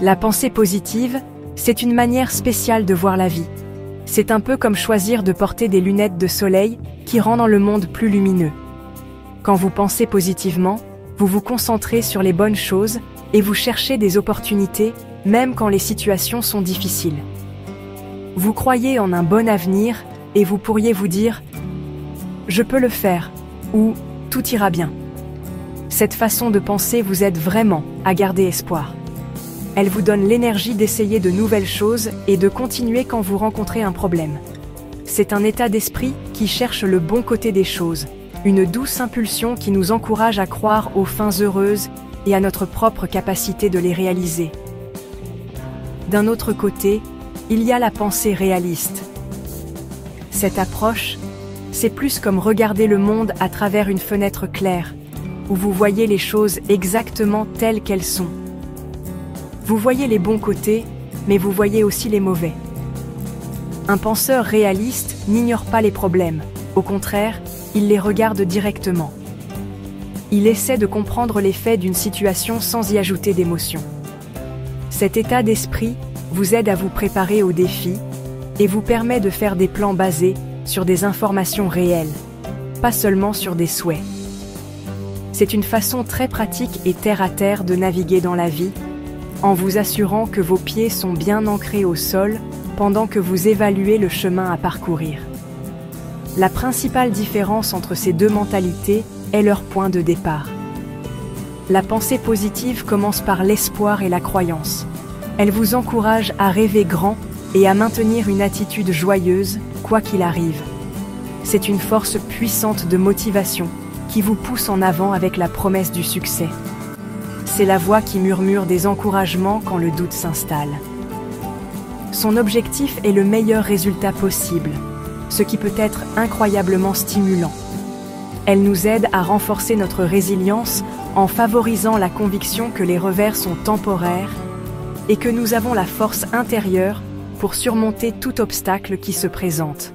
La pensée positive, c'est une manière spéciale de voir la vie. C'est un peu comme choisir de porter des lunettes de soleil qui rendent le monde plus lumineux. Quand vous pensez positivement, vous vous concentrez sur les bonnes choses et vous cherchez des opportunités, même quand les situations sont difficiles. Vous croyez en un bon avenir et vous pourriez vous dire « Je peux le faire » ou « Tout ira bien ». Cette façon de penser vous aide vraiment à garder espoir. Elle vous donne l'énergie d'essayer de nouvelles choses et de continuer quand vous rencontrez un problème. C'est un état d'esprit qui cherche le bon côté des choses, une douce impulsion qui nous encourage à croire aux fins heureuses et à notre propre capacité de les réaliser. D'un autre côté, il y a la pensée réaliste. Cette approche, c'est plus comme regarder le monde à travers une fenêtre claire, où vous voyez les choses exactement telles qu'elles sont. Vous voyez les bons côtés, mais vous voyez aussi les mauvais. Un penseur réaliste n'ignore pas les problèmes. Au contraire, il les regarde directement. Il essaie de comprendre les faits d'une situation sans y ajouter d'émotion. Cet état d'esprit vous aide à vous préparer aux défis et vous permet de faire des plans basés sur des informations réelles, pas seulement sur des souhaits. C'est une façon très pratique et terre-à-terre de naviguer dans la vie, en vous assurant que vos pieds sont bien ancrés au sol pendant que vous évaluez le chemin à parcourir. La principale différence entre ces deux mentalités est leur point de départ. La pensée positive commence par l'espoir et la croyance. Elle vous encourage à rêver grand et à maintenir une attitude joyeuse, quoi qu'il arrive. C'est une force puissante de motivation qui vous pousse en avant avec la promesse du succès. C'est la voix qui murmure des encouragements quand le doute s'installe. Son objectif est le meilleur résultat possible, ce qui peut être incroyablement stimulant. Elle nous aide à renforcer notre résilience en favorisant la conviction que les revers sont temporaires et que nous avons la force intérieure pour surmonter tout obstacle qui se présente.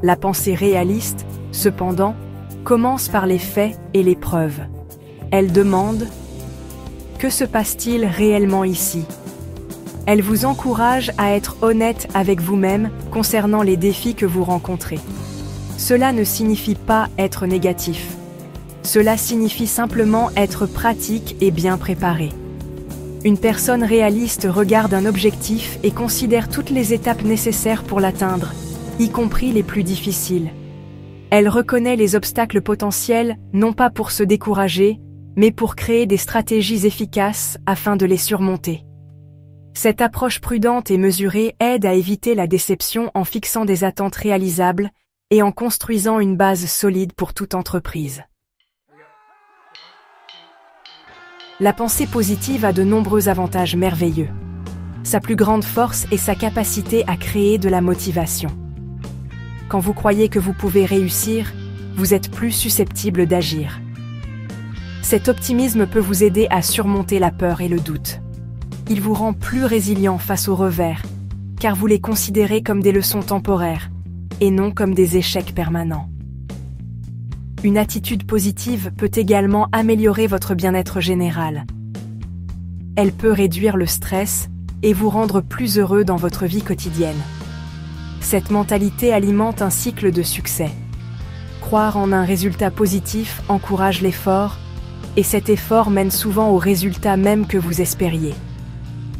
La pensée réaliste, cependant, commence par les faits et les preuves. Elle demande « Que se passe-t-il réellement ici ?» Elle vous encourage à être honnête avec vous-même concernant les défis que vous rencontrez. Cela ne signifie pas être négatif. Cela signifie simplement être pratique et bien préparé. Une personne réaliste regarde un objectif et considère toutes les étapes nécessaires pour l'atteindre, y compris les plus difficiles. Elle reconnaît les obstacles potentiels non pas pour se décourager, mais pour créer des stratégies efficaces afin de les surmonter. Cette approche prudente et mesurée aide à éviter la déception en fixant des attentes réalisables et en construisant une base solide pour toute entreprise. La pensée positive a de nombreux avantages merveilleux. Sa plus grande force est sa capacité à créer de la motivation. Quand vous croyez que vous pouvez réussir, vous êtes plus susceptible d'agir. Cet optimisme peut vous aider à surmonter la peur et le doute. Il vous rend plus résilient face aux revers, car vous les considérez comme des leçons temporaires, et non comme des échecs permanents. Une attitude positive peut également améliorer votre bien-être général. Elle peut réduire le stress et vous rendre plus heureux dans votre vie quotidienne. Cette mentalité alimente un cycle de succès. Croire en un résultat positif encourage l'effort, et cet effort mène souvent au résultat même que vous espériez.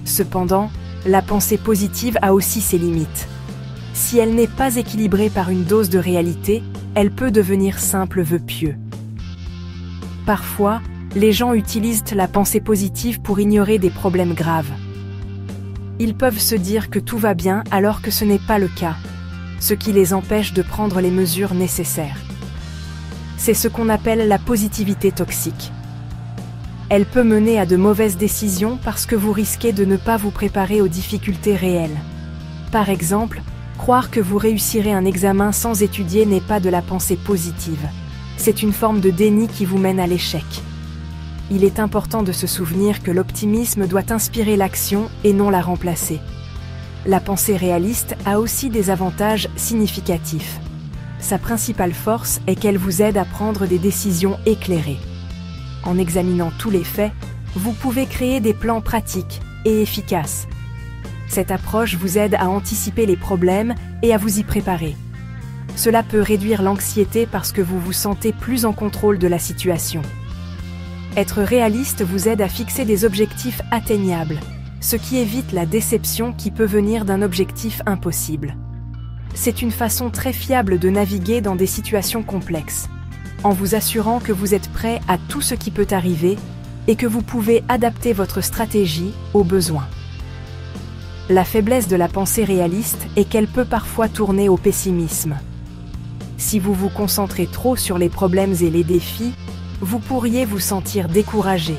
Cependant, la pensée positive a aussi ses limites. Si elle n'est pas équilibrée par une dose de réalité, elle peut devenir simple vœu pieux. Parfois, les gens utilisent la pensée positive pour ignorer des problèmes graves. Ils peuvent se dire que tout va bien alors que ce n'est pas le cas, ce qui les empêche de prendre les mesures nécessaires. C'est ce qu'on appelle la positivité toxique. Elle peut mener à de mauvaises décisions parce que vous risquez de ne pas vous préparer aux difficultés réelles. Par exemple, croire que vous réussirez un examen sans étudier n'est pas de la pensée positive. C'est une forme de déni qui vous mène à l'échec. Il est important de se souvenir que l'optimisme doit inspirer l'action et non la remplacer. La pensée réaliste a aussi des avantages significatifs. Sa principale force est qu'elle vous aide à prendre des décisions éclairées. En examinant tous les faits, vous pouvez créer des plans pratiques et efficace. Cette approche vous aide à anticiper les problèmes et à vous y préparer. Cela peut réduire l'anxiété parce que vous vous sentez plus en contrôle de la situation. Être réaliste vous aide à fixer des objectifs atteignables, ce qui évite la déception qui peut venir d'un objectif impossible. C'est une façon très fiable de naviguer dans des situations complexes, en vous assurant que vous êtes prêt à tout ce qui peut arriver et que vous pouvez adapter votre stratégie aux besoins. La faiblesse de la pensée réaliste est qu'elle peut parfois tourner au pessimisme. Si vous vous concentrez trop sur les problèmes et les défis, vous pourriez vous sentir découragé.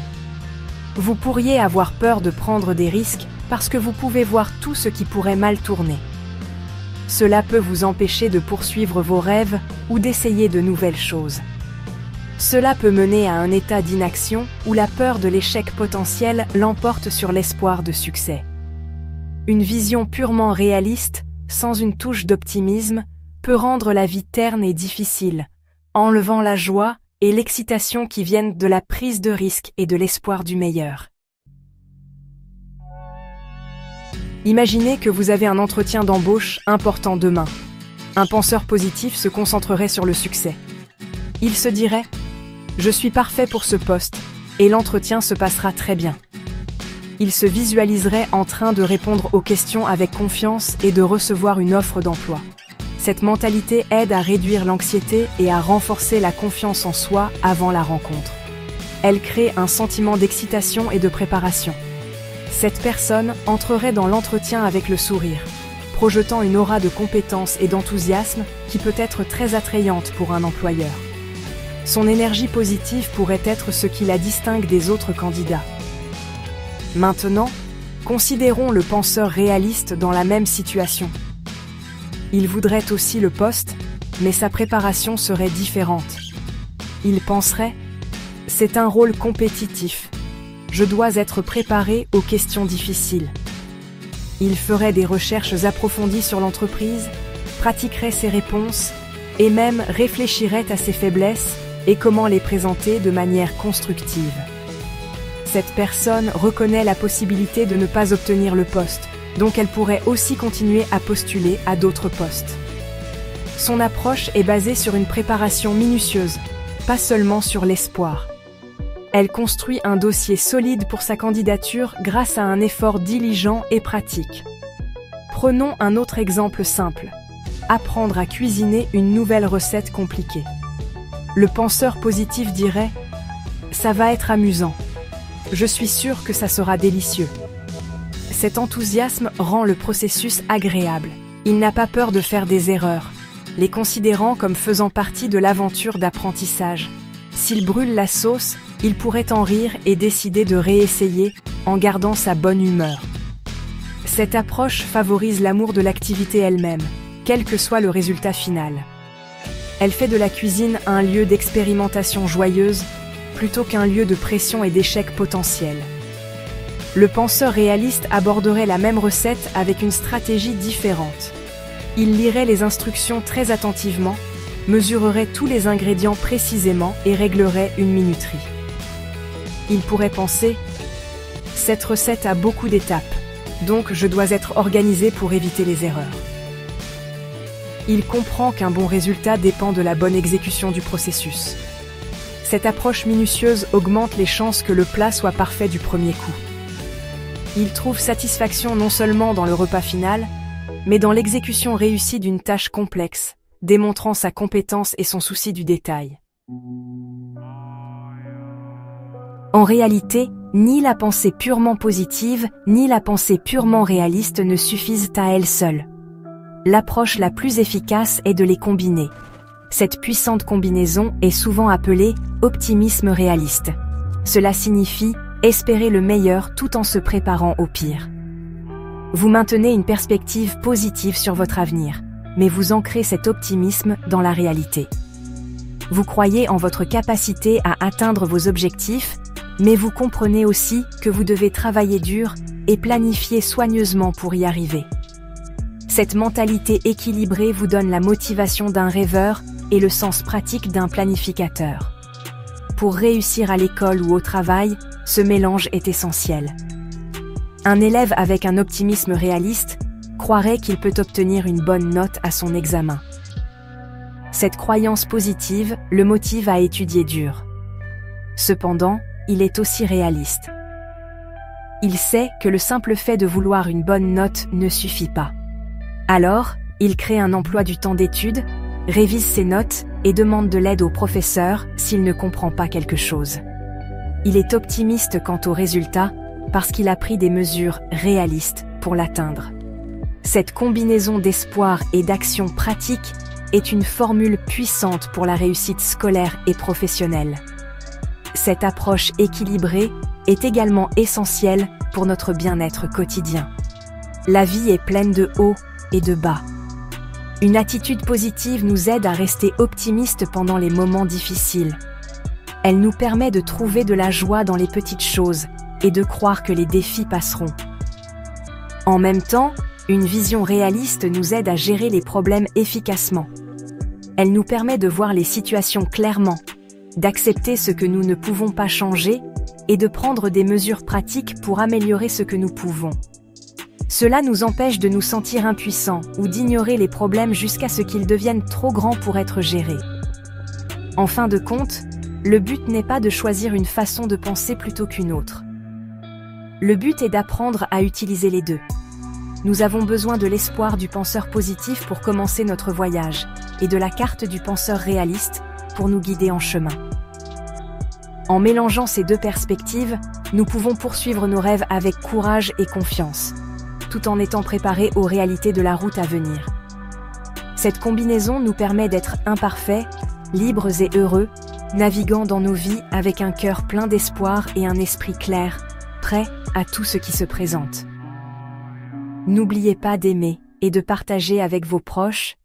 Vous pourriez avoir peur de prendre des risques parce que vous pouvez voir tout ce qui pourrait mal tourner. Cela peut vous empêcher de poursuivre vos rêves ou d'essayer de nouvelles choses. Cela peut mener à un état d'inaction où la peur de l'échec potentiel l'emporte sur l'espoir de succès. Une vision purement réaliste, sans une touche d'optimisme, peut rendre la vie terne et difficile, enlevant la joie et l'excitation qui viennent de la prise de risque et de l'espoir du meilleur. Imaginez que vous avez un entretien d'embauche important demain. Un penseur positif se concentrerait sur le succès. Il se dirait « Je suis parfait pour ce poste » et l'entretien se passera très bien. Il se visualiserait en train de répondre aux questions avec confiance et de recevoir une offre d'emploi. Cette mentalité aide à réduire l'anxiété et à renforcer la confiance en soi avant la rencontre. Elle crée un sentiment d'excitation et de préparation. Cette personne entrerait dans l'entretien avec le sourire, projetant une aura de compétence et d'enthousiasme qui peut être très attrayante pour un employeur. Son énergie positive pourrait être ce qui la distingue des autres candidats. Maintenant, considérons le penseur réaliste dans la même situation. Il voudrait aussi le poste, mais sa préparation serait différente. Il penserait « C'est un rôle compétitif. Je dois être préparé aux questions difficiles. » Il ferait des recherches approfondies sur l'entreprise, pratiquerait ses réponses et même réfléchirait à ses faiblesses et comment les présenter de manière constructive. Cette personne reconnaît la possibilité de ne pas obtenir le poste, donc elle pourrait aussi continuer à postuler à d'autres postes. Son approche est basée sur une préparation minutieuse, pas seulement sur l'espoir. Elle construit un dossier solide pour sa candidature grâce à un effort diligent et pratique. Prenons un autre exemple simple. Apprendre à cuisiner une nouvelle recette compliquée. Le penseur positif dirait « Ça va être amusant. Je suis sûr que ça sera délicieux. » Cet enthousiasme rend le processus agréable. Il n'a pas peur de faire des erreurs, les considérant comme faisant partie de l'aventure d'apprentissage. S'il brûle la sauce, il pourrait en rire et décider de réessayer en gardant sa bonne humeur. Cette approche favorise l'amour de l'activité elle-même, quel que soit le résultat final. Elle fait de la cuisine un lieu d'expérimentation joyeuse plutôt qu'un lieu de pression et d'échec potentiel. Le penseur réaliste aborderait la même recette avec une stratégie différente. Il lirait les instructions très attentivement, mesurerait tous les ingrédients précisément et réglerait une minuterie. Il pourrait penser « Cette recette a beaucoup d'étapes, donc je dois être organisé pour éviter les erreurs. » Il comprend qu'un bon résultat dépend de la bonne exécution du processus. Cette approche minutieuse augmente les chances que le plat soit parfait du premier coup. Il trouve satisfaction non seulement dans le repas final, mais dans l'exécution réussie d'une tâche complexe, démontrant sa compétence et son souci du détail. En réalité, ni la pensée purement positive, ni la pensée purement réaliste ne suffisent à elles seules. L'approche la plus efficace est de les combiner. Cette puissante combinaison est souvent appelée optimisme réaliste. Cela signifie espérer le meilleur tout en se préparant au pire. Vous maintenez une perspective positive sur votre avenir, mais vous ancrez cet optimisme dans la réalité. Vous croyez en votre capacité à atteindre vos objectifs, mais vous comprenez aussi que vous devez travailler dur et planifier soigneusement pour y arriver. Cette mentalité équilibrée vous donne la motivation d'un rêveur et le sens pratique d'un planificateur. Pour réussir à l'école ou au travail, ce mélange est essentiel. Un élève avec un optimisme réaliste croirait qu'il peut obtenir une bonne note à son examen. Cette croyance positive le motive à étudier dur. Cependant, il est aussi réaliste. Il sait que le simple fait de vouloir une bonne note ne suffit pas. Alors, il crée un emploi du temps d'étude, révise ses notes et demande de l'aide au professeur s'il ne comprend pas quelque chose. Il est optimiste quant au résultat parce qu'il a pris des mesures réalistes pour l'atteindre. Cette combinaison d'espoir et d'action pratique est une formule puissante pour la réussite scolaire et professionnelle. Cette approche équilibrée est également essentielle pour notre bien-être quotidien. La vie est pleine de hauts et de bas. Une attitude positive nous aide à rester optimistes pendant les moments difficiles. Elle nous permet de trouver de la joie dans les petites choses et de croire que les défis passeront. En même temps, une vision réaliste nous aide à gérer les problèmes efficacement. Elle nous permet de voir les situations clairement, d'accepter ce que nous ne pouvons pas changer et de prendre des mesures pratiques pour améliorer ce que nous pouvons. Cela nous empêche de nous sentir impuissants ou d'ignorer les problèmes jusqu'à ce qu'ils deviennent trop grands pour être gérés. En fin de compte, le but n'est pas de choisir une façon de penser plutôt qu'une autre. Le but est d'apprendre à utiliser les deux. Nous avons besoin de l'espoir du penseur positif pour commencer notre voyage, et de la carte du penseur réaliste pour nous guider en chemin. En mélangeant ces deux perspectives, nous pouvons poursuivre nos rêves avec courage et confiance, tout en étant préparés aux réalités de la route à venir. Cette combinaison nous permet d'être imparfaits, libres et heureux, naviguant dans nos vies avec un cœur plein d'espoir et un esprit clair, prêt à tout ce qui se présente. N'oubliez pas d'aimer et de partager avec vos proches